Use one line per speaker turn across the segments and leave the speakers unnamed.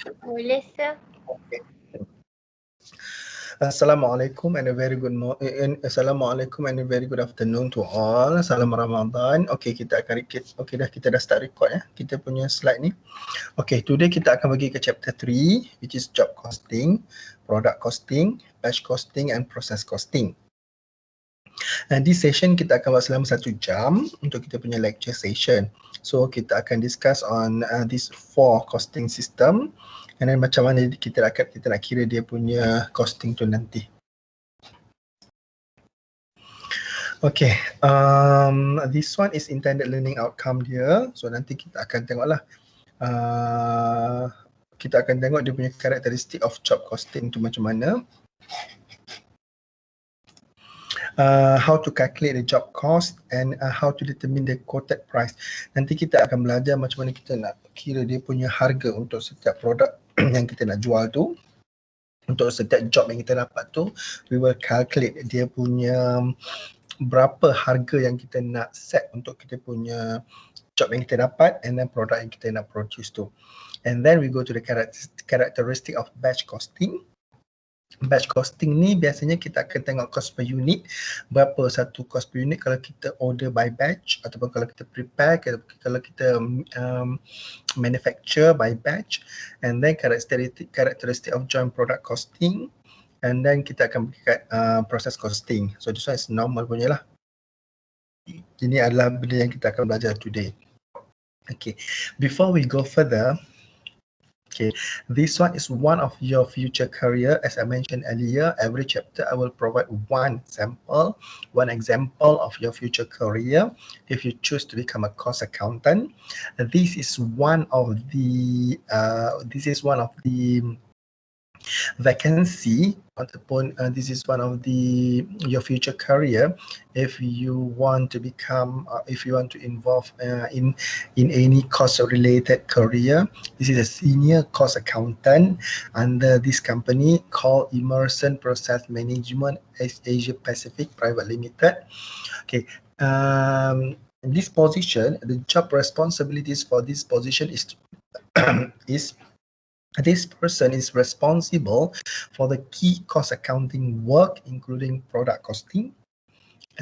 Boleh, sir.
Okay. Assalamualaikum and a very good Assalamualaikum and a very good afternoon to all. Salam Ramadan. Okay, kita akan kita dah start record ya. Kita punya slide ni. Okay, today kita akan pergi ke chapter 3 which is job costing, product costing, batch costing and process costing. And this session kita akan buat selama 1 jam untuk kita punya lecture session. So kita akan discuss on these 4 costing system and then macam mana kita nak kira dia punya costing tu nanti. Okay, this one is intended learning outcome dia. So nanti kita akan tengoklah. Kita akan tengok dia punya karakteristik of job costing tu macam mana. How to calculate the job cost and how to determine the quoted price. Nanti kita akan belajar macam mana kita nak kira dia punya harga untuk setiap produk yang kita nak jual tu. Untuk setiap job yang kita dapat tu, we will calculate dia punya berapa harga yang kita nak set untuk kita punya job yang kita dapat and then produk yang kita nak produce tu. And then we go to the characteristic of batch costing. Batch costing ni biasanya kita akan tengok cost per unit, berapa satu cost per unit kalau kita order by batch ataupun kalau kita prepare, kalau kita manufacture by batch. And then characteristic of joint product costing, and then kita akan pergi kat process costing. So this one is normal punya lah. Ini adalah benda yang kita akan belajar today. Okay, before we go further, okay, this one is one of your future career. As I mentioned earlier, every chapter I will provide one example of your future career. If you choose to become a cost accountant, this is one of the vacancy ataupun this is one of the your future career. If you want to become if you want to involve in any cost related career, this is a senior cost accountant under this company called Immersion Process Management Asia Pacific Private Limited. Okay, this position, the job responsibilities for this position is this person is responsible for the key cost accounting work, including product costing,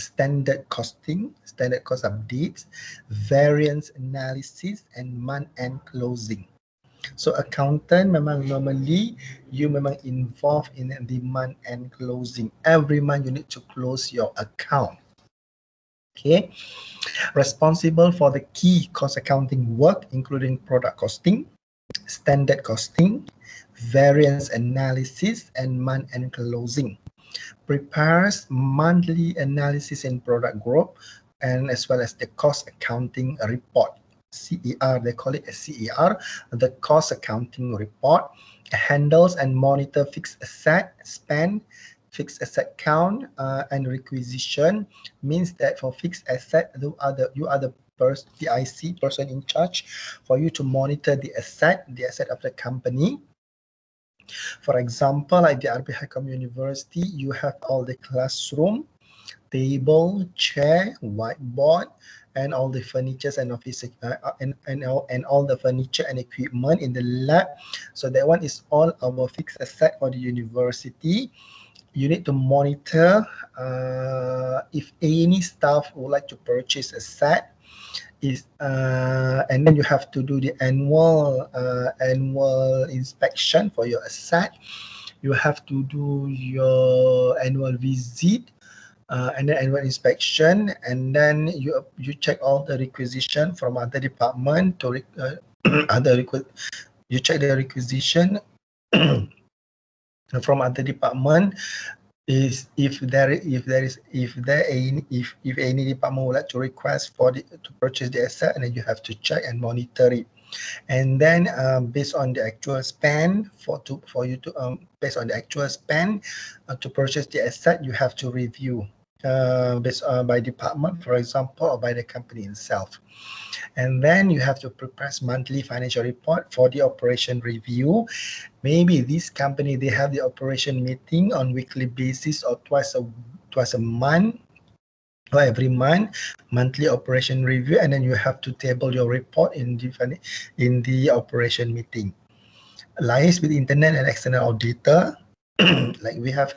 standard cost updates, variance analysis, and month-end closing. So accountant memang normally you memang involved in the month-end closing. Every month you need to close your account. Okay, responsible for the key cost accounting work, including product costing, standard costing, variance analysis, and month-end closing. Prepares monthly analysis in product group and as well as the cost accounting report. CER, they call it a CER, the cost accounting report. Handles and monitor fixed asset spend, fixed asset count, and requisition. Means that for fixed asset, you are the PIC, person in charge for you to monitor the asset of the company. For example, like the RP Hikam University, you have all the classroom, table, chair, whiteboard, and all the furniture and office and all the furniture and equipment in the lab. So that one is all our fixed asset for the university. You need to monitor if any staff would like to purchase a set. And then you have to do the annual inspection for your asset. You have to do your annual visit and then annual inspection, and then you check all the requisition from other department to you check the requisition from other department. Is if any department would like to request to purchase the asset, and then you have to check and monitor it. And then based on the actual spend based on the actual spend to purchase the asset, you have to review based by department, for example, or by the company itself. And then you have to prepare monthly financial report for the operation review. Maybe this company, they have the operation meeting on weekly basis or twice a month or every month, monthly operation review, and then you have to table your report in the operation meeting. liaise with internal and external auditor. Like we have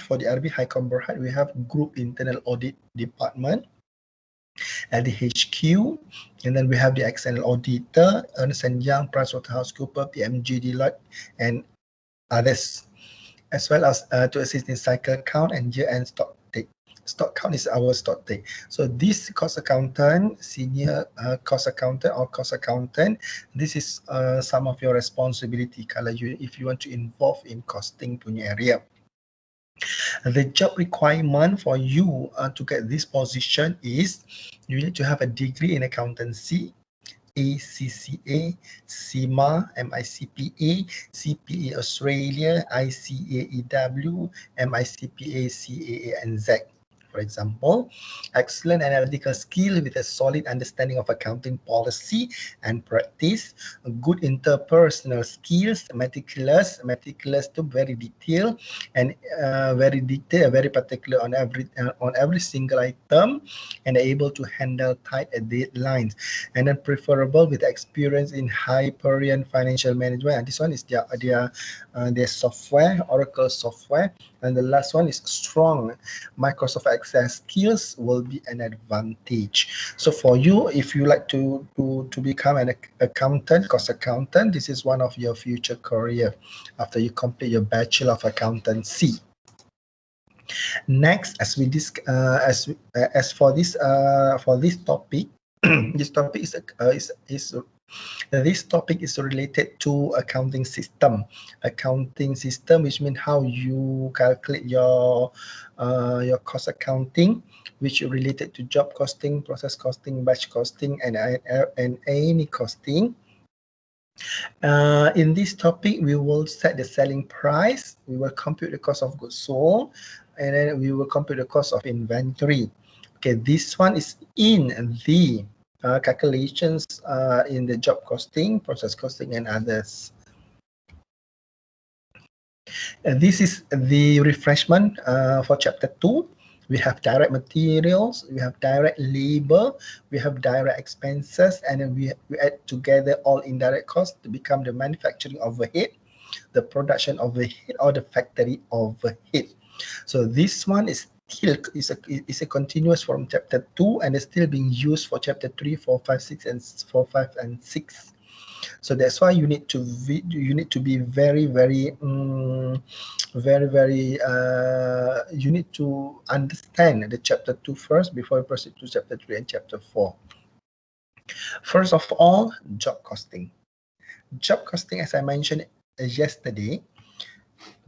for the RB Hicom Berhad, we have group internal audit department at the HQ, and then we have the external auditor, Ernst & Young, PricewaterhouseCoopers, PMG, Deloitte, and others, as well as to assist in cycle count and year-end stock take. Stock count is our stock take. So this cost accountant, senior cost accountant or cost accountant, this is some of your responsibility kalau if you want to involve in costing punya area. The job requirement for you to get this position is you need to have a degree in accountancy, ACCA, CIMA, MICPA, CPA Australia, ICAEW, MICPA, CAA, and Z. For example, excellent analytical skill with a solid understanding of accounting policy and practice, good interpersonal skills, meticulous to very detailed and very particular on every single item, and able to handle tight deadlines, and then preferable with experience in Hyperion financial management. And this one is their software, Oracle software. And the last one is strong Microsoft Access skills will be an advantage. So for you, if you like to become an accountant, cost accountant, this is one of your future career after you complete your Bachelor of Accountancy. Next, as for this topic, this topic this topic is related to accounting system. Accounting system, which means how you calculate your cost accounting, which is related to job costing, process costing, batch costing, and any costing. In this topic, we will set the selling price, we will compute the cost of goods sold, and then we will compute the cost of inventory. Okay, this one is in the calculations in the job costing, process costing, and others. This is the refreshment for chapter 2. We have direct materials, we have direct labor, we have direct expenses, and then we add together all indirect costs to become the manufacturing overhead, the production overhead, or the factory overhead. So this one is still is a continuous from chapter 2 and is still being used for chapter 3, 4, 5, 6, and 4, 5, and 6. So that's why you need to be very you need to understand the chapter 2 first before you proceed to chapter 3 and chapter 4. First of all, job costing. Job costing, as I mentioned yesterday,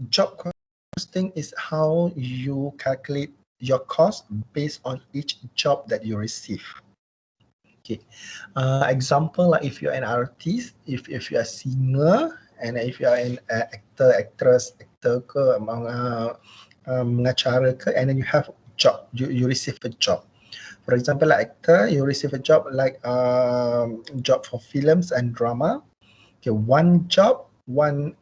job costing is how you calculate your cost based on each job that you receive. Okay, example, like if you're an artist, if you're a singer, and if you're an actor, actress, actor ke, mengacara ke, and then you have job, you receive a job. For example, like actor, you receive a job like job for films and drama. Okay, one job, one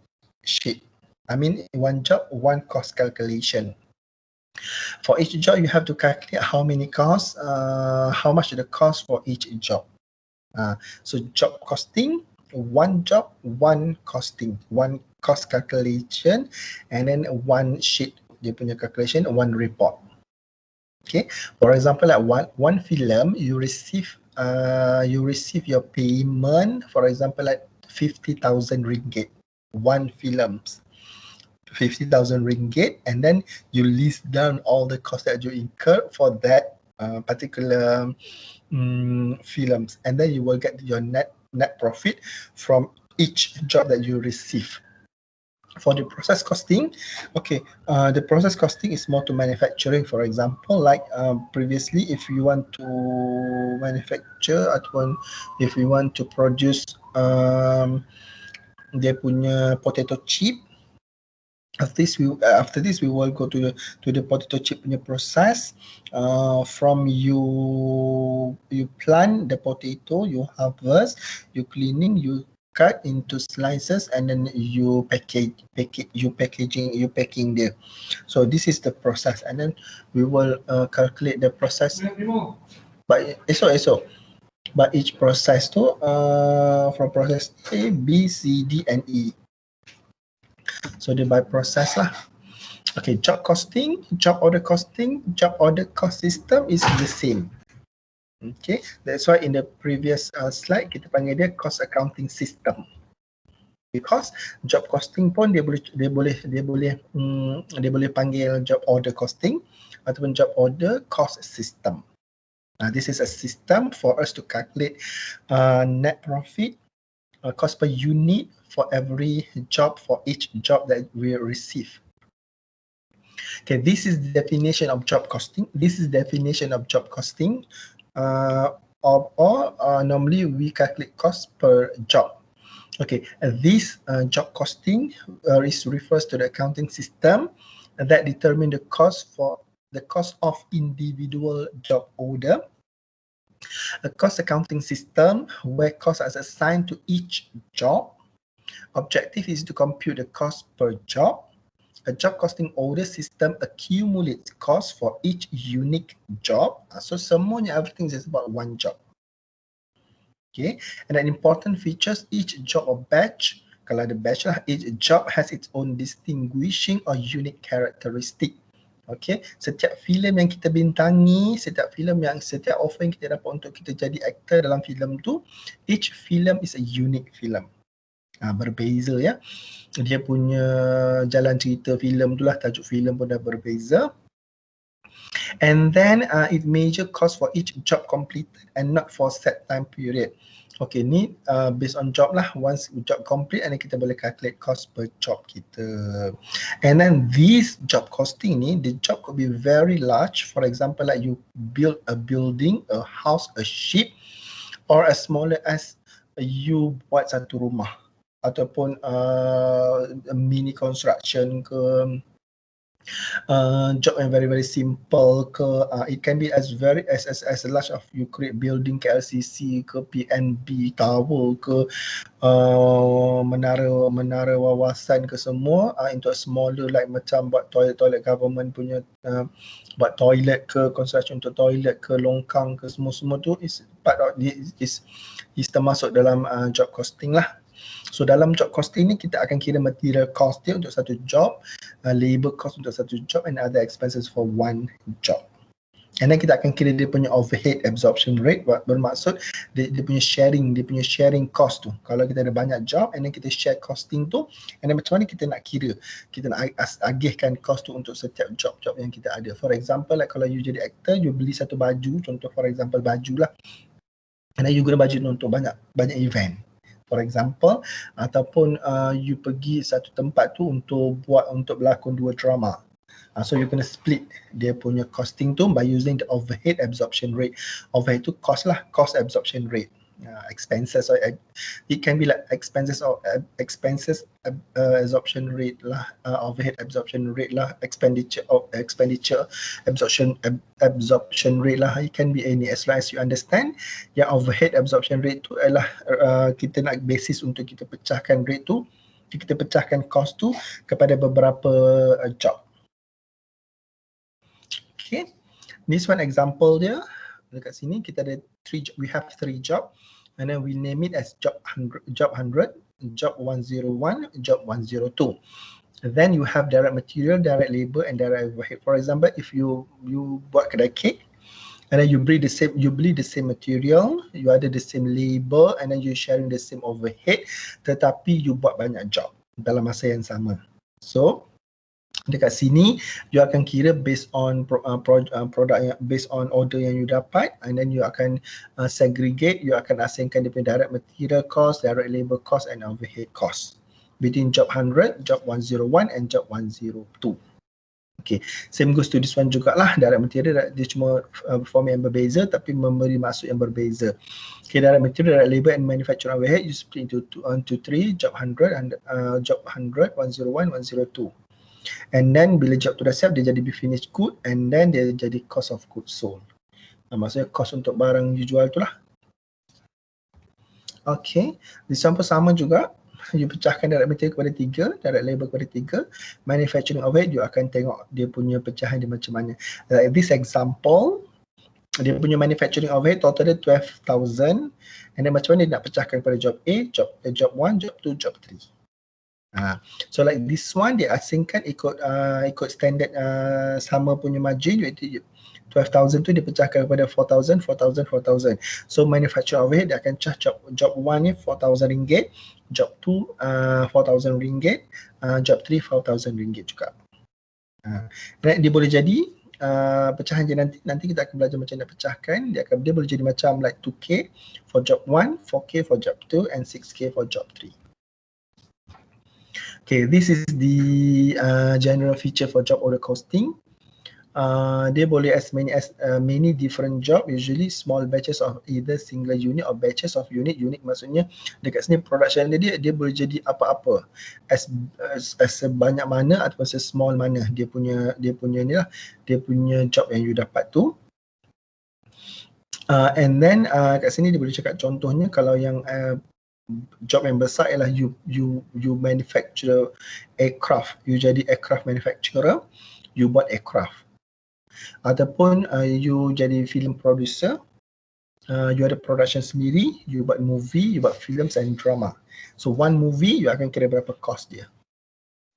sheet. I mean, one job, one cost calculation. For each job, you have to calculate how many costs, how much the cost for each job. So job costing, one job, one costing, one cost calculation, and then one sheet, dia punya calculation, one report. Okay, for example, like one film, you receive your payment, for example, like 50,000 ringgit, one films. 50,000 ringgit, and then you list down all the costs that you incur for that particular films, and then you will get your net profit from each job that you receive. For the process costing, okay, the process costing is more to manufacturing. For example, like previously, if you want to manufacture ataupun if you want to produce dia punya potato chip, after this we will go to the potato chip punya process. From you plant the potato, you harvest, you cleaning, you cut into slices, and then you packing there. So this is the process, and then we will calculate the process. But eso But each process tu from process A, B, C, D and E. So dia by process lah. Okay, job costing, job order costing, job order cost system is the same. Okay, that's why in the previous slide kita panggil dia cost accounting system. Because job costing pun dia boleh panggil job order costing ataupun job order cost system. This is a system for us to calculate net profit, cost per unit for every job, for each job that we receive. Okay, this is the definition of job costing. This is definition of job costing. Normally we calculate cost per job. Okay, this job costing refers to the accounting system that determine the cost of individual job order. A cost accounting system where costs are assigned to each job. Objective is to compute the cost per job. A job costing order system accumulates cost for each unique job. So semuanya, everything is about one job. Okay, and an important features, each job or batch, kalau ada batch lah, each job has its own distinguishing or unique characteristic. Okay, setiap filem yang kita bintangi, setiap offer yang kita dapat untuk kita jadi aktor dalam filem tu, each film is a unique film. Berbeza ya. Dia punya jalan cerita filem tu lah, tajuk filem pun dah berbeza. And then it measure cost for each job completed and not for set time period. Okay, ni based on job lah. Once job complete, and then kita boleh calculate cost per job kita. And then this job costing ni, the job could be very large. For example, like you build a building, a house, a ship, or as smaller as you buat satu rumah ataupun mini construction ke, job yang very simple ke, it can be as large of you create building KLCC ke, PNB tower ke, menara wawasan ke semua, into a smaller like macam buat toilet government punya, buat toilet ke, construction untuk toilet ke, longkang ke, semua tu is part of is termasuk dalam job costing lah. So dalam job costing ni kita akan kira material cost dia untuk satu job, labor cost untuk satu job, and other expenses for one job. And then kita akan kira dia punya overhead absorption rate, bermaksud dia punya sharing cost tu. Kalau kita ada banyak job and then kita share costing tu, and then macam mana kita nak kira, kita nak agihkan cost tu untuk setiap job-job yang kita ada. For example, like kalau you jadi actor, you beli satu baju, contoh for example baju lah, and then you guna baju tu untuk banyak event. For example, ataupun you pergi satu tempat tu untuk berlakon dua drama. So you kena split dia punya costing tu by using the overhead absorption rate. Overhead tu cost lah, cost absorption rate. Expenses, or it can be like expenses or absorption rate lah, overhead absorption rate lah, expenditure absorption rate lah. It can be any, as long as you understand yang overhead absorption rate tu adalah kita nak basis untuk kita pecahkan rate tu, kita pecahkan cost tu kepada beberapa job. Okay, this one example dia dekat sini kita ada we have three job, and then we name it as job 100, job 101, job 102. And then you have direct material, direct labor, and direct overhead. For example, if you buat kedai cake, and then you beli the same material, you ada the same labor, and then you sharing the same overhead, tetapi you buat banyak job dalam masa yang sama. So dekat sini you akan kira based on product yang based on order yang you dapat, and then you akan segregate, you akan asingkan dia punya direct material cost, direct labor cost, and overhead cost between job 100, job 101, and job 102. Okay, same goes to this one jugalah. Direct material dia cuma form yang berbeza tapi memberi maksud yang berbeza. Okay, direct material, direct labor, and manufacturing overhead you split into 3, job 100 and job 100, 101, 102. And then bila job tu dah siap, dia jadi finished good, and then dia jadi cost of goods sold. Maksudnya cost untuk barang you jual tu lah. Okay, this one pun sama juga. You pecahkan direct material kepada 3, direct labor kepada 3, manufacturing overhead you akan tengok dia punya pecahan dia macam mana. Like this example, dia punya manufacturing overhead total dia 12,000, and then macam mana dia nak pecahkan kepada job A, job 1, job 2, job 3. So like this one dia asingkan ikut standard sama punya margin, iaitu 12,000 tu dia pecahkan kepada 4,000, 4,000, 4,000. So manufacturing overhead dia akan cah job 1 ni 4,000 ringgit, job 2 4,000 ringgit, job 3 4,000 ringgit juga. Dan dia boleh jadi pecahan je nanti kita akan belajar macam nak pecahkan. Dia boleh jadi macam like 2K for job 1, 4K for job 2 and 6K for job 3. Okay, this is the general feature for job order costing. Dia boleh as many different job, usually small batches of either single unit or batches of unit. Unit maksudnya dekat sini production dia boleh jadi apa-apa, as sebanyak mana ataupun small mana dia punya ni lah, dia punya job yang you dapat tu. And then kat sini dia boleh cakap contohnya, kalau yang job yang besar ialah you manufacture aircraft, you jadi aircraft manufacturer, you buat aircraft. Ataupun you jadi film producer, you ada production sendiri, you buat movie, you buat films and drama. So one movie you akan kira berapa cost dia.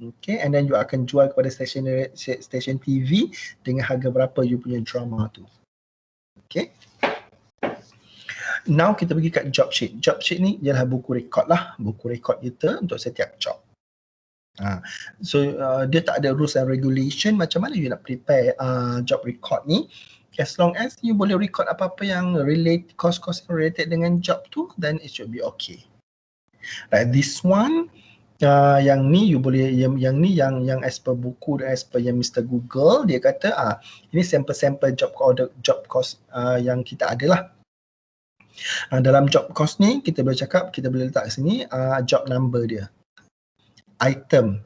Okay, and then you akan jual kepada station TV dengan harga berapa you punya drama tu. Okay. Now kita pergi kat job sheet. Job sheet ni ialah buku rekod lah, buku rekod kita untuk setiap job. So dia tak ada rules and regulation macam mana you nak prepare job record ni. As long as you boleh record apa-apa yang relate, cost-cost related dengan job tu, then it should be okay. Like this one, yang ni you boleh, yang ni yang as per buku dan as per yang Mr. Google, dia kata ini sample-sample job order, job cost yang kita ada lah. Dalam job cost ni kita boleh cakap, kita boleh letak sini job number dia, item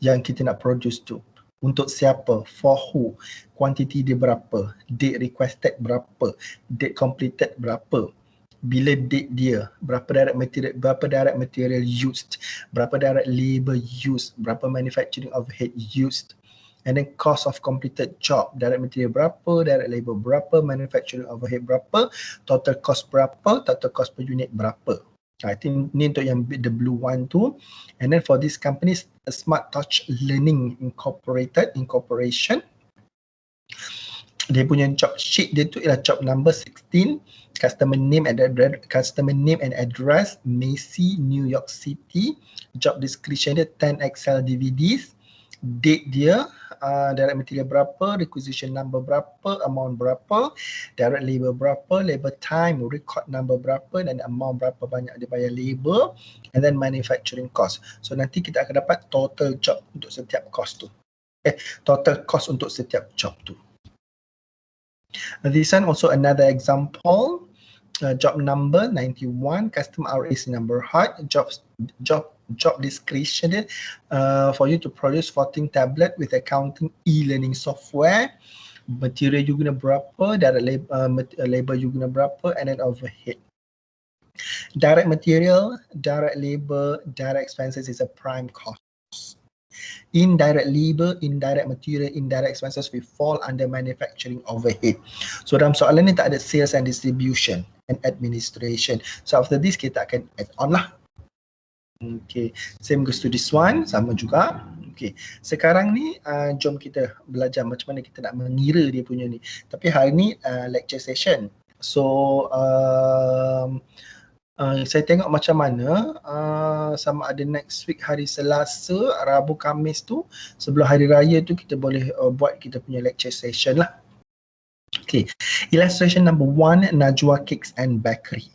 yang kita nak produce tu, untuk siapa, for who, quantity dia berapa, date requested berapa, date completed berapa, bila date dia, berapa direct material used, berapa direct labor used, berapa manufacturing overhead used, and then cost of completed job, direct material berapa, direct labor berapa, manufacturing overhead berapa, total cost berapa, total cost per unit berapa. I think ni untuk yang the blue one tu. And then for this company, Smart Touch Learning Incorporation, dia punya job sheet dia tu ialah job number 16, customer name and address, Macy, New York City, job description dia 10 Excel DVDs, date dia, direct material berapa, requisition number berapa, amount berapa, direct labor berapa, labor time, record number berapa, dan amount berapa banyak dia bayar labor, and then manufacturing cost. So nanti kita akan dapat total job untuk setiap cost tu. Total cost untuk setiap job tu. This one also another example. Job number 91, customer RAC number height, job description for you to produce 14 tablet with accounting e-learning software, material you guna berapa, direct labor you guna berapa, and then overhead. Direct material, direct labor, direct expenses is a prime cost. Indirect labor, indirect material, indirect expenses will fall under manufacturing overhead. So dalam soalan ni tak ada sales and distribution and administration. So after this kita akan add on lah. Okay, same goes to this one, sama juga. Okay, sekarang ni jom kita belajar macam mana kita nak mengira dia punya ni. Tapi hari ni lecture session. So saya tengok macam mana sama ada next week hari Selasa, Rabu, Khamis tu, sebelum hari raya tu kita boleh buat kita punya lecture session lah. Okay, illustration number 1, Najwa Cakes and Bakery.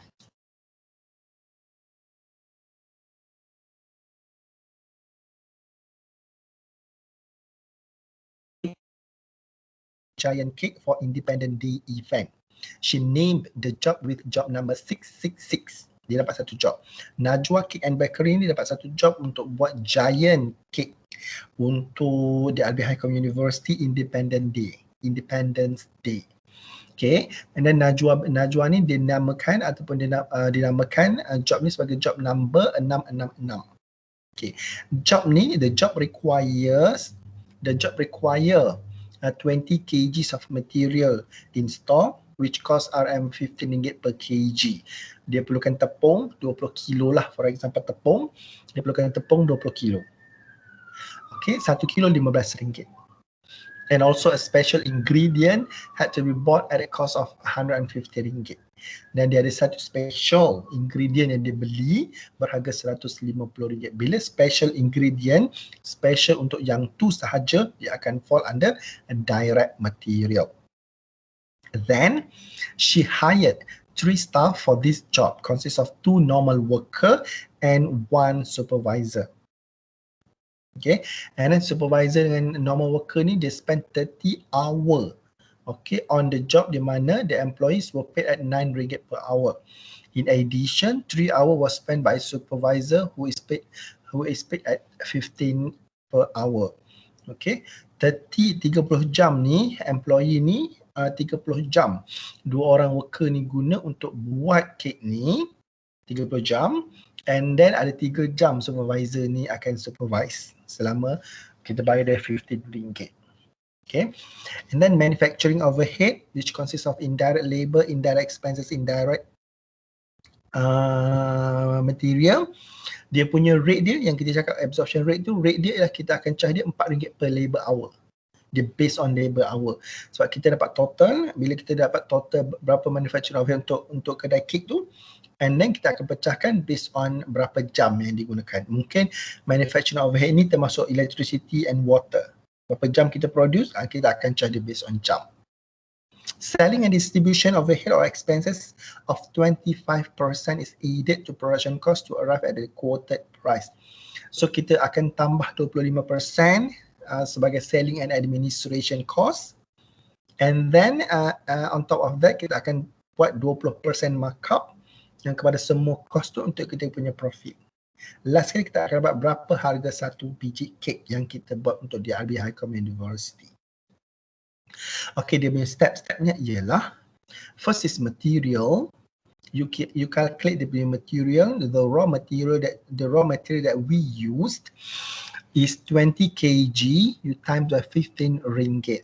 Giant cake for Independent Day event. She named the job with job number 666. Dia dapat satu job. Najwa Cake and Bakery ni dapat satu job untuk buat giant cake untuk the Albi High University Independence Day. Okay, and then Najwa ni dinamakan ataupun dinamakan job ni sebagai job number 666. Okay, the job require 20 kg of material in store which cost RM15 per kg. Dia perlukan tepung 20 kilo lah, for example tepung, dia perlukan tepung 20 kilo. Okay, 1 kilo RM15. And also a special ingredient had to be bought at a cost of RM150. Dan dia ada satu special ingredient yang dia beli berharga RM150. Bila special ingredient, special untuk yang tu sahaja, dia akan fall under a direct material. Then she hired 3 staff for this job, consists of 2 normal worker and 1 supervisor. Okay, and then supervisor dengan normal worker ni dia spend 30 hour, okay, on the job, di mana the employees were paid at RM9 per hour. In addition, 3 hour was spent by supervisor who is paid at 15 per hour. Okay, 30 jam ni employee ni 30 jam. 2 orang worker ni guna untuk buat kek ni 30 jam, and then ada 3 jam supervisor ni akan supervise selama kita bayar dia RM15. Okay, and then manufacturing overhead, which consists of indirect labor, indirect expenses, indirect material. Dia punya rate dia, yang kita cakap absorption rate tu, rate dia ialah kita akan charge dia RM4 per labor hour. Dia based on labor hour. Sebab kita dapat total, bila kita dapat total berapa manufacturing overhead untuk kedai kek tu, and then kita akan pecahkan based on berapa jam yang digunakan. Mungkin manufacturing overhead ni termasuk electricity and water. Berapa jam kita produce, kita akan charge dia based on jam. Selling and distribution overhead or expenses of 25% is added to production cost to arrive at the quoted price. So kita akan tambah 25% sebagai selling and administration cost, and then on top of that kita akan buat 20% markup yang kepada semua cost tu untuk kita punya profit. Last kali kita akan dapat berapa harga satu biji kek yang kita buat untuk DRB Highcom University. Okay, dia punya step-stepnya ialah, first is material. You calculate the material, the raw material that we used is 20 kg, you times by RM15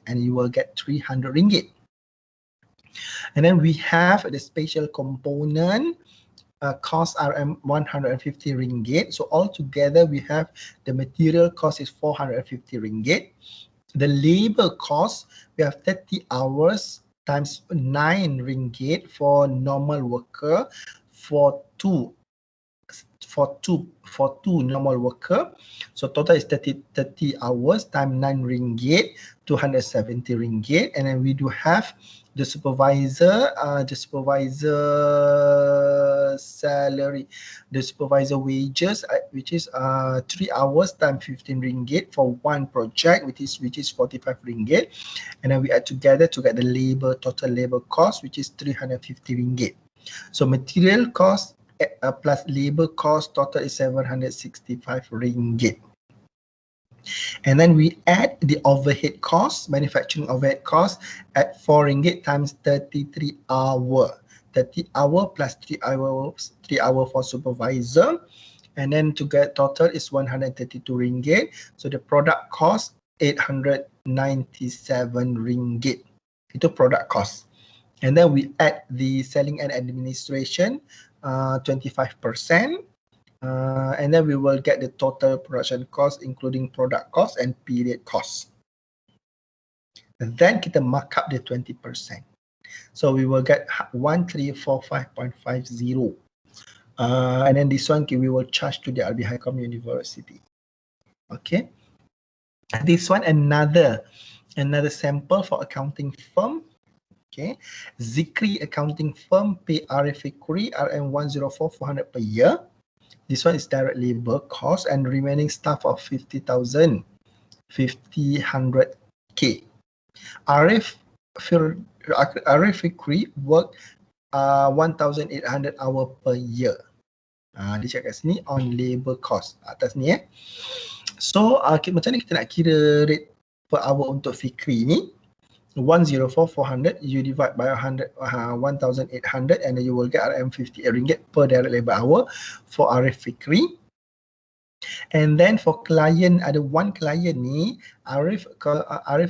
and you will get RM300. And then we have the special component cost RM150. So altogether we have the material cost is RM450. The labor cost, we have 30 hours times RM9 for normal worker, for two normal worker. So total is 30 hours times RM9, RM270. And then we do have the supervisor salary, the supervisor wages, which is 3 hours times RM15 for one project, which is RM45. And then we add together to get the total labor cost, which is RM350. So material cost plus labor cost total is RM765. And then we add the overhead cost, manufacturing overhead cost at RM4 times 33 hour. 30 hour plus 3 hour for supervisor. And then to get total is RM132. So the product cost RM897. Itu product cost. And then we add the selling and administration 25%. And then we will get the total production cost including product cost and period cost. And then kita mark up the 20%. So we will get 1345.50. And then this one we will charge to the RB Highcom University. Okay. This one another sample for accounting firm. Okay. Zikri accounting firm pay Arif Fikri RM104,400 per year. This one is direct labor cost and remaining staff of 50,000, 50,100K. Arif Fikri work 1,800 hour per year. Dia cakap sini on labor cost atas ni . So macam mana kita nak kira rate per hour untuk Fikri ni? 104,400 you divide by 1,800 and then you will get RM58 per direct labor hour for Arif Fikri. And then for client, ada one client ni Arif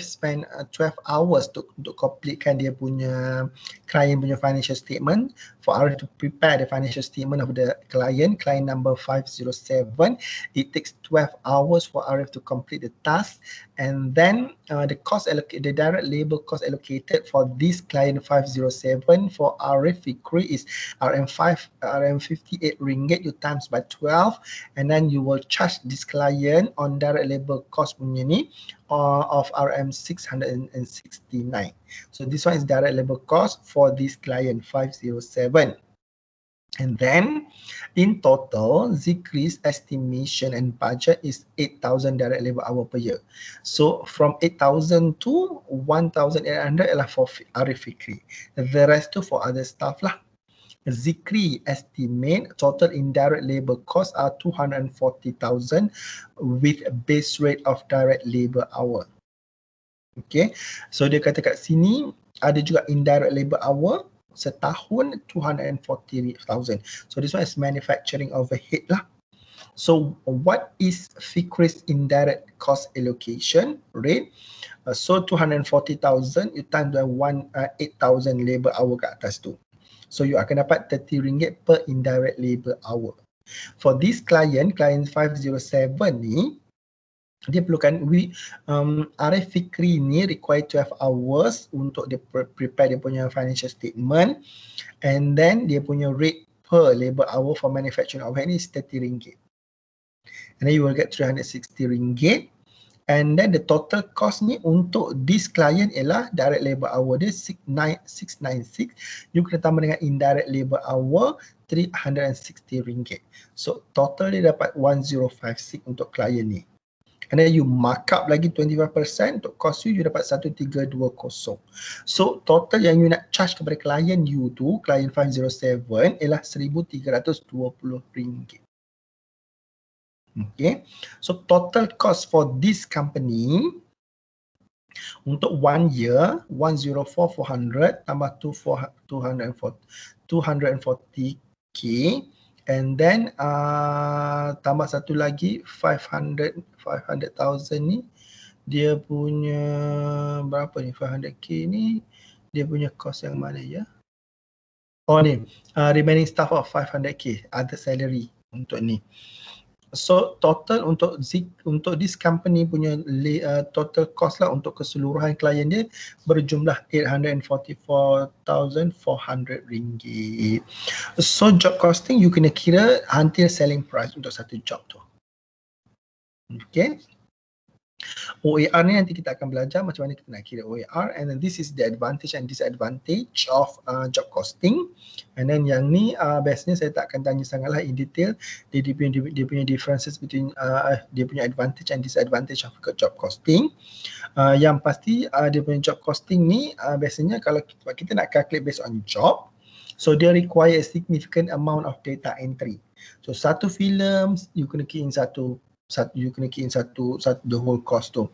spend 12 hours untuk completekan dia punya client punya financial statement. For Arif to prepare the financial statement of the client number 507, it takes 12 hours for Arif to complete the task, and then the direct labor cost allocated for this client 507 for Arif Fikri is RM58 ringgit. You times by 12, and then you will charge this client on direct labor cost punya ni of RM669. So this one is direct labor cost for this client 507. And then in total, Zikri's estimation and budget is 8,000 direct labor hour per year. So from 8,000 to 1,800 adalah for Arif Fikri. The rest tu for other staff lah. Zikri estimate total indirect labor costs are 240,000 with base rate of direct labor hour. Okay, so dia kata kat sini ada juga indirect labor hour setahun 240,000. So this one is manufacturing overhead lah. So what is Fikri's indirect cost allocation rate? So 240,000 you times by 8,000 labor hour kat atas tu. So you akan dapat 30 ringgit per indirect labor hour. For this client 507 ni, dia perlukan Arif Fikri ni require 12 hours untuk dia prepare dia punya financial statement, and then dia punya rate per labor hour for manufacturing overhead ni is 30 ringgit. And then you will get 360 ringgit. And then the total cost ni untuk this client ialah direct labor hour dia 696. You kena tambah dengan indirect labor hour 360 ringgit. So total dia dapat 1056 untuk client ni. And then you mark up lagi 25% untuk cost you dapat 1320. So total yang you nak charge kepada client you tu, client 507 ialah 1,320 ringgit. Okay, so total cost for this company untuk 1 year 104,400 tambah 240k, and then tambah satu lagi 500,000 ni dia punya berapa ni, 500k ni dia punya cost yang mana ya? Oh ni remaining staff of 500k other salary untuk ni. So total untuk this company punya total cost lah untuk keseluruhan klien dia berjumlah 844,400 ringgit. So job costing you kena kira until selling price untuk satu job tu. Okay. OAR ni nanti kita akan belajar macam mana kita nak kira OAR, and then this is the advantage and disadvantage of job costing. And then yang ni biasanya saya tak akan tanya sangatlah in detail dia punya differences between dia punya advantage and disadvantage of job costing. Yang pasti dia punya job costing ni biasanya kalau kita nak calculate based on job, so dia require a significant amount of data entry. So satu filem you kena key in you kena key in satu the whole cost tu.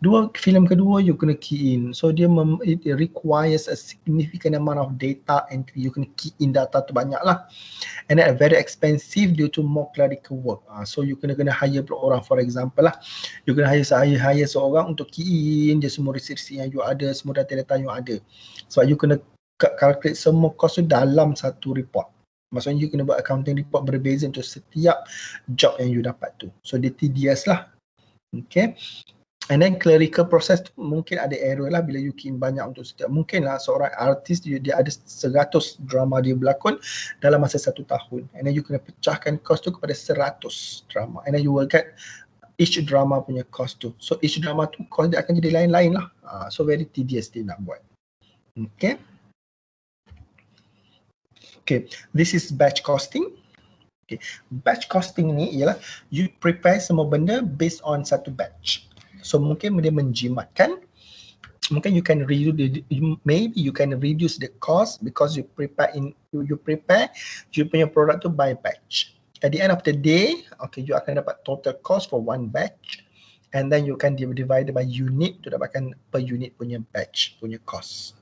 Dua filem kedua you kena key in. So it requires a significant amount of data entry. You kena key in data tu banyak lah. And then very expensive due to more clerical work. So you kena hire orang, for example lah. You kena hire seorang untuk key in dia semua research yang you ada, semua data-data you ada. So you kena calculate semua cost tu dalam satu report. Maksudnya you kena buat accounting report berbeza untuk setiap job yang you dapat tu. So dia tedious lah. Okay. And then clerical process tu mungkin ada error lah bila you key in banyak untuk setiap. Mungkin lah seorang artis dia ada 100 drama dia berlakon dalam masa 1 tahun. And then you kena pecahkan cost tu kepada 100 drama. And then you will get each drama punya cost tu. So each drama tu cost dia akan jadi lain-lain lah. So very tedious dia nak buat. Okay. Okay, this is batch costing. Okay, batch costing ni ialah you prepare semua benda based on satu batch. So mungkin dia menjimatkan, mungkin maybe you can reduce the cost because you prepare you punya product tu by batch. At the end of the day, okay, you akan dapat total cost for one batch, and then you can divide by unit to dapatkan per unit punya batch punya cost.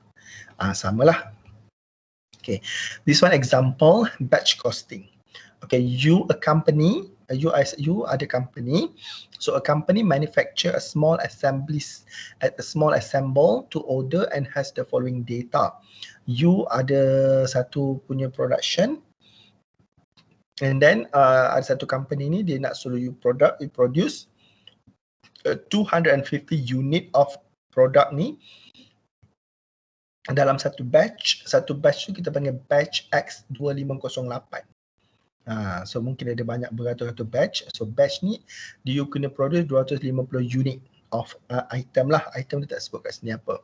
Samalah. Okay, this one example batch costing. Okay, you a company, you are the company. So a company manufacture a small assemble to order and has the following data. You ada satu punya production, and then ada satu company ni dia nak suruh you produce 250 unit of product ni dalam satu batch. Satu batch tu kita panggil batch X2508. So mungkin ada banyak beratus-ratus batch. So batch ni you kena produce 250 unit of item lah. Item dia tak sebut kat sini apa.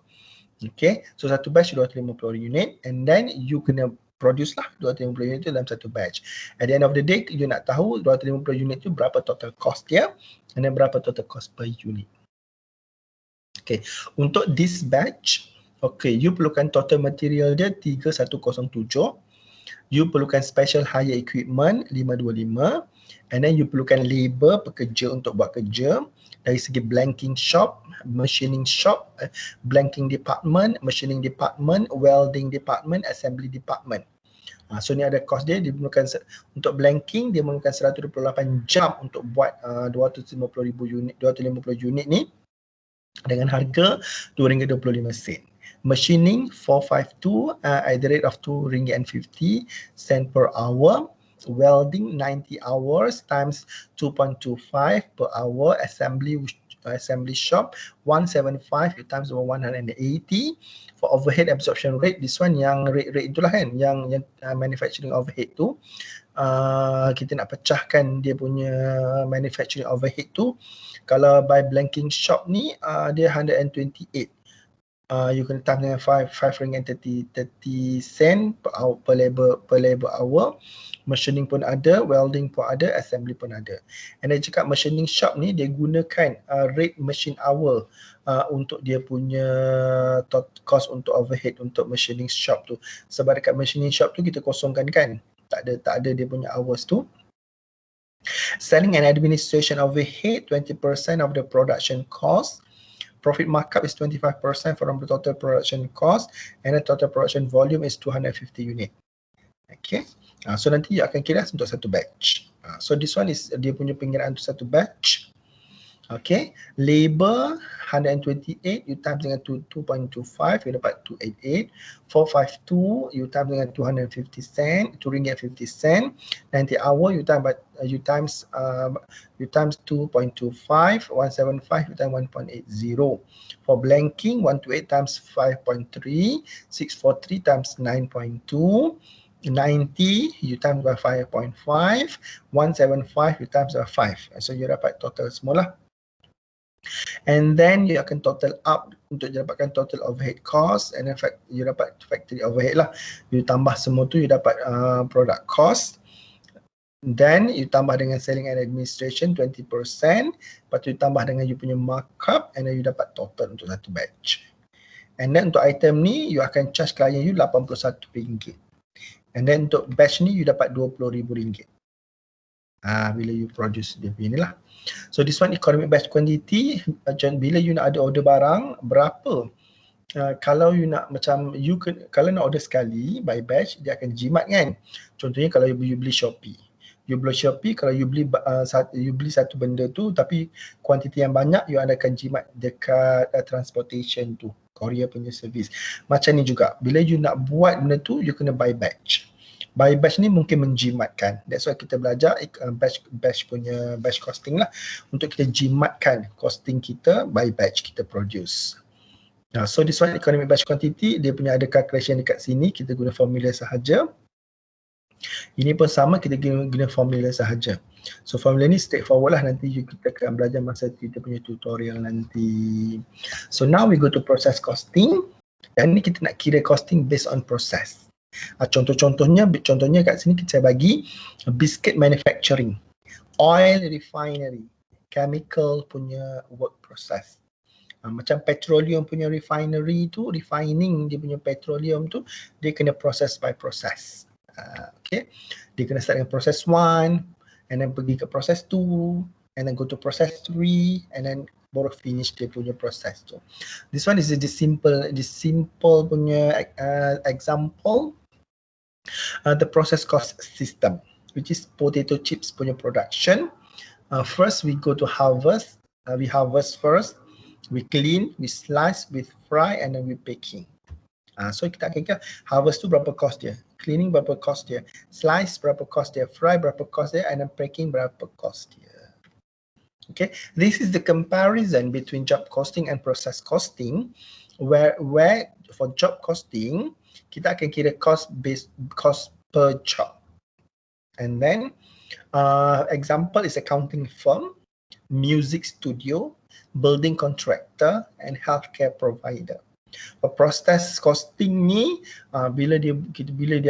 Okay, so satu batch 250 unit, and then you kena produce lah 250 unit tu dalam satu batch. At the end of the day, you nak tahu 250 unit tu berapa total cost dia, and then berapa total cost per unit. Okay, untuk this batch, okay, you perlukan total material dia 3107. You perlukan special hire equipment 525, and then you perlukan labor, pekerja untuk buat kerja. Dari segi blanking shop, machining shop, blanking department, machining department, welding department, assembly department. So ni ada cost dia memerlukan untuk blanking dia memerlukan 128 jam untuk buat 250 unit ni dengan harga RM2.25. Machining 452 at the rate of RM2.50 per hour. Welding 90 hours times 2.25 per hour. Assembly shop 175 times 180. For overhead absorption rate, this one yang rate itulah kan, yang manufacturing overhead tu. Kita nak pecahkan dia punya manufacturing overhead tu. Kalau by blanking shop ni dia 128. You can time dengan 5 ringgit 30 sen per labor hour. Machining pun ada, welding pun ada, assembly pun ada. And then cakap machining shop ni dia gunakan rate machine hour untuk dia punya cost untuk overhead untuk machining shop tu. Sebab dekat machining shop tu kita kosongkan kan, tak ada dia punya hours tu. Selling and administration overhead 20% of the production cost. Profit markup is 25% from the total production cost, and the total production volume is 250 unit. Okay, so nanti akan kira untuk satu batch. So this one is dia punya pengiraan untuk satu batch. Okay, labor 128 you times dengan 2.25 you dapat 288. 452 you times dengan 250 sen, RM2.50. 90 hour you times 2.25, 175 you times 1.80. For blanking 128 times 5.3, 643 times 9.2. 90 you times by 5.5, 175 you times by 5. So you dapat total semua lah. And then you akan total up untuk dapatkan total overhead cost, and in fact you dapat factory overhead lah. You tambah semua tu you dapat product cost. Then you tambah dengan selling and administration 20%. Lepas tu you tambah dengan you punya markup, and then you dapat total untuk satu batch. And then untuk item ni you akan charge klien you RM81. And then untuk batch ni you dapat RM20,000. Bila you produce dia punya ni lah. So this one economic batch quantity, bila you nak ada order barang berapa, kalau you nak macam kalau nak order sekali by batch dia akan jimat kan. Contohnya kalau you beli Shopee, kalau you beli satu benda tu tapi kuantiti yang banyak, you akan jimat dekat transportation tu, courier punya service. Macam ni juga bila you nak buat benda tu you kena by batch. By batch ni mungkin menjimatkan. That's why kita belajar batch costing lah, untuk kita jimatkan costing kita by batch kita produce. So this one economic batch quantity, dia punya ada calculation dekat sini, kita guna formula sahaja. Ini pun sama, kita guna formula sahaja. So formula ni straightforward lah, nanti kita akan belajar masa kita punya tutorial nanti. So now we go to process costing. Dan ni kita nak kira costing based on process. Contohnya kat sini saya bagi biscuit manufacturing, oil refinery, chemical punya work process. Macam petroleum punya refinery tu, refining dia punya petroleum tu, dia kena process by process. Okay, dia kena start dengan process 1, and then pergi ke process 2, and then go to process 3, and then baru finish dia punya process tu. This one is the simple punya example. The process cost system. which is potato chips punya production. First we go to harvest. We harvest first, we clean, we slice, we fry, and then we baking. So kita akan kira harvest tu berapa cost dia, cleaning berapa cost dia, slice berapa cost dia, fry berapa cost dia, and then packing berapa cost dia. Okay, this is the comparison between job costing and process costing, where for job costing kita akan kira cost per job, and then example is accounting firm, music studio, building contractor, and healthcare provider. Proses costing ni bila dia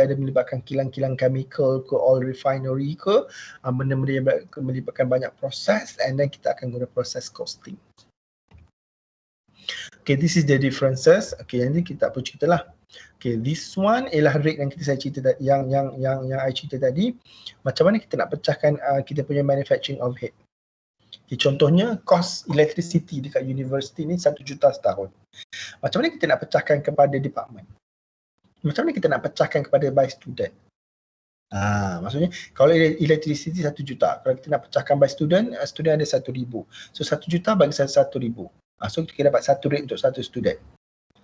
ada melibatkan kilang-kilang chemical ke oil refinery ke, benda-benda yang melibatkan banyak proses, and then kita akan guna proses costing. Okay, this is the differences. Okay, nanti kita pun cerita lah. Okay, this one ialah rate yang saya cerita tadi, yang I cerita tadi. Macam mana kita nak pecahkan kita punya manufacturing overhead. Okay, contohnya cost electricity dekat university ni 1 juta setahun. Macam mana kita nak pecahkan kepada department? Macam mana kita nak pecahkan kepada by student? Maksudnya kalau electricity 1 juta, kalau kita nak pecahkan by student, student ada 1,000. So 1 juta bagi 1,000. So kita dapat satu rate untuk satu student.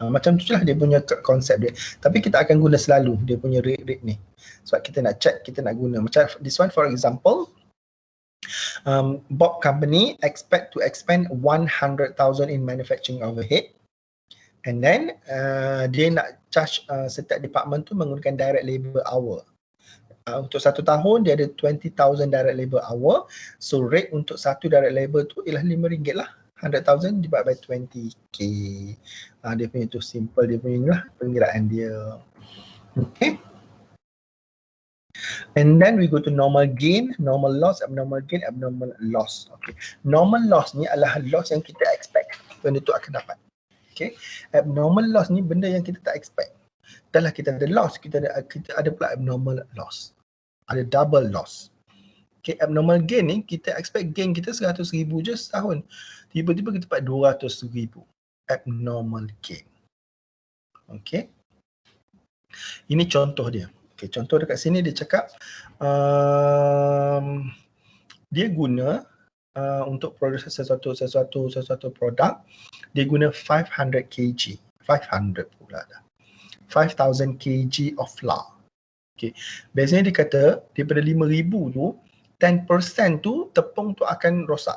Macam tu lah dia punya konsep dia. Tapi kita akan guna selalu dia punya rate ni. Sebab kita nak check, kita nak guna. Macam this one for example, Bob company expect to expend 100,000 in manufacturing overhead, and then dia nak charge setiap department tu menggunakan direct labor hour. Untuk 1 tahun dia ada 20,000 direct labor hour. So rate untuk satu direct labor tu ialah RM5 lah. 100,000 divided by 20k. Dia punya tu simple, dia punya lah pengiraan dia. Okay. And then we go to normal gain, normal loss, abnormal gain, abnormal loss. Okay. Normal loss ni adalah loss yang kita expect benda tu akan dapat. Okay. Abnormal loss ni benda yang kita tak expect. Dah lah kita ada loss, kita ada pula abnormal loss. Ada double loss. Okay, abnormal gain ni kita expect gain kita 100,000 je setahun. Tiba-tiba kita dapat 200,000. Abnormal gain. Okay. Ini contoh dia. Okay, contoh dekat sini dia cakap dia guna untuk produksi sesuatu produk, dia guna 500 kg. 500 pula dah. 5,000 kg of flour. Okay. Biasanya dia kata daripada 5,000 tu 10% tu tepung tu akan rosak.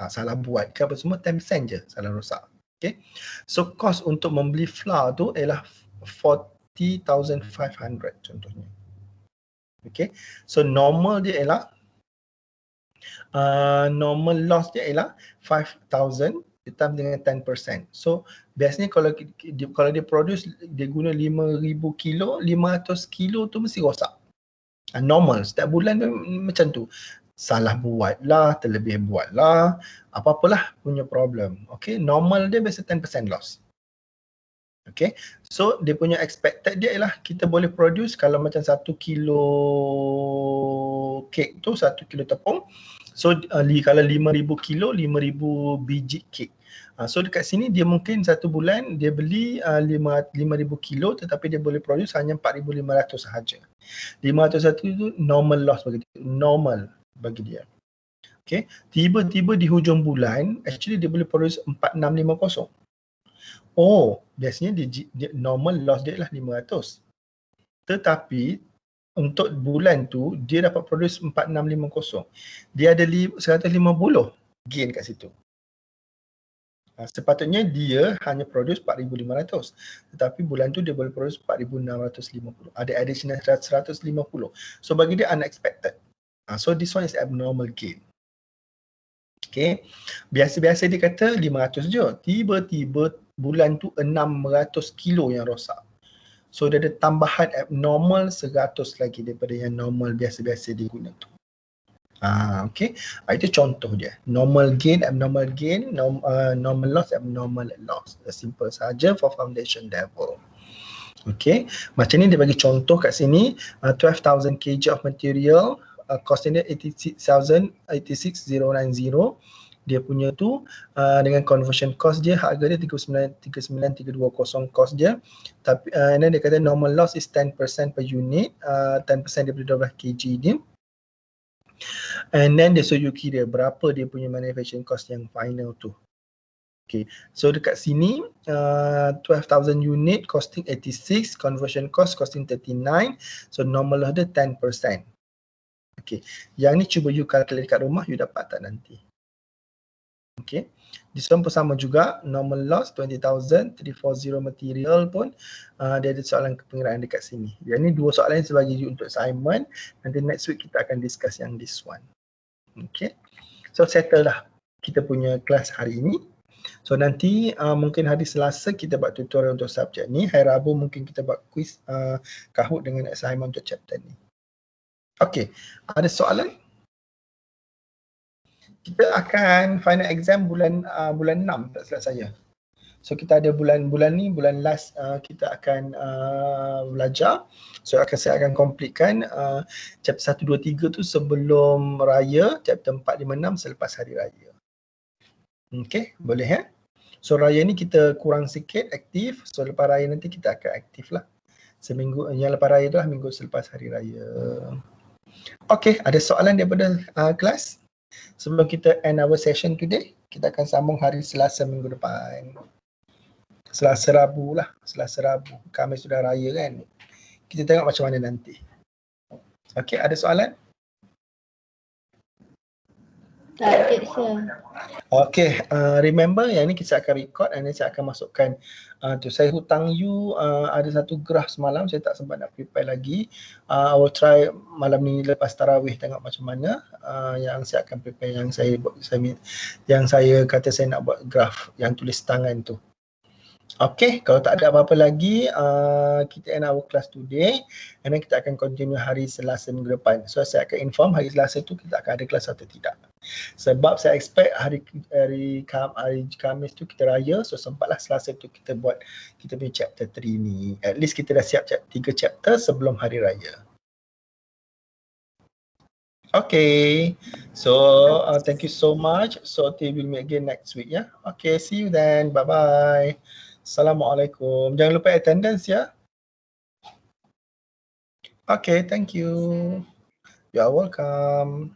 Salah buat ke apa semua, 10% je salah rosak. Okay. So cost untuk membeli flour tu ialah 40,500 contohnya. Okay. So normal dia ialah normal loss dia ialah 5,000 ditambah dengan 10%. So biasanya kalau dia produce, dia guna 5,000 kilo, 500 kilo tu mesti rosak. Normal, setiap bulan macam tu. Salah buat lah, terlebih buat lah, apa-apalah punya problem. Okay, normal dia biasa 10% loss. Okay, so dia punya expected dia ialah kita boleh produce kalau macam 1 kilo kek tu, 1 kilo tepung. So kalau 5,000 kilo, 5,000 biji kek. So dekat sini dia mungkin satu bulan dia beli 5,000 kilo, tetapi dia boleh produce hanya 4,500 sahaja. 501 itu normal loss bagi dia. Normal bagi dia. Okay. Tiba-tiba di hujung bulan, actually dia boleh produce 4,650. Oh, biasanya dia normal loss dia ialah 500. Tetapi untuk bulan tu dia dapat produce 4,650. Dia ada 150 gain kat situ. Sepatutnya dia hanya produce 4,500, tetapi bulan tu dia boleh produce 4,650. Ada additional 150. So bagi dia unexpected. So this one is abnormal gain. Okay. Biasa-biasa dia kata 500 je. Tiba-tiba bulan tu 600 kilo yang rosak. So dia ada tambahan abnormal 100 lagi daripada yang normal biasa-biasa dia guna tu. Okay. Itu contoh dia. Normal gain, abnormal gain, normal loss, abnormal loss. Simple saja for foundation level. Okay. Macam ni dia bagi contoh kat sini. 12,000 kg of material. Cost dia 86,090. Dia punya tu dengan conversion cost dia, harga dia 39,320 cost dia. Tapi and then dia kata normal loss is 10% per unit, 10% daripada 12 kg ni. And then dia suruh you kira berapa dia punya manufacturing cost yang final tu. Okay, so dekat sini 12,000 unit costing 86, conversion cost costing 39, so normal dia 10%. Okay, yang ni cuba you calculate kat rumah, you dapat tak nanti. Okay, this one pun sama juga, normal loss 20,000, 340 material pun dia ada soalan pengiraan dekat sini. Yang ni dua soalan sebagai you untuk assignment, nanti next week kita akan discuss yang this one. Okay, so settle dah kita punya kelas hari ini. So nanti mungkin hari Selasa kita buat tutorial untuk subjek ni, hari Rabu mungkin kita buat quiz Kahoot dengan assignment untuk chapter ni. Okay, ada soalan? Kita akan final exam bulan 6 tak silap saya. So kita ada bulan ni, bulan last kita akan belajar. So saya akan completekan chapter 1, 2, 3 tu sebelum raya, chapter 4, 5, 6 selepas hari raya. Okay, boleh ya? So raya ni kita kurang sikit aktif, so lepas raya nanti kita akan aktif lah. Seminggu, yang lepas raya tu lah minggu selepas hari raya. Okay, ada soalan daripada kelas? Sebelum kita end our session today, kita akan sambung hari Selasa minggu depan. Selasa Rabu lah, Selasa Rabu. Khamis sudah raya kan. Kita tengok macam mana nanti. Okay, ada soalan?
Tak, sir.
Okay, remember yang ni kita akan record dan saya akan masukkan tu. Saya hutang you ada satu graf semalam, saya tak sempat nak prepare lagi. I will try malam ni lepas tarawih tengok macam mana yang saya akan prepare, yang saya buat, yang saya kata saya nak buat graf yang tulis tangan tu. Okay, kalau tak ada apa-apa lagi, kita end our class today and then kita akan continue hari Selasa minggu depan. So saya akan inform hari Selasa tu kita akan ada kelas atau tidak. Sebab saya expect hari Khamis tu kita raya, so sempatlah Selasa tu kita buat kita punya chapter 3 ni. At least kita dah siap 3 chapter sebelum hari raya. Okay, so thank you so much. So we will meet again next week ya. Okay, see you then. Bye bye. Assalamualaikum. Jangan lupa attendance ya. Okay, thank you. You are welcome.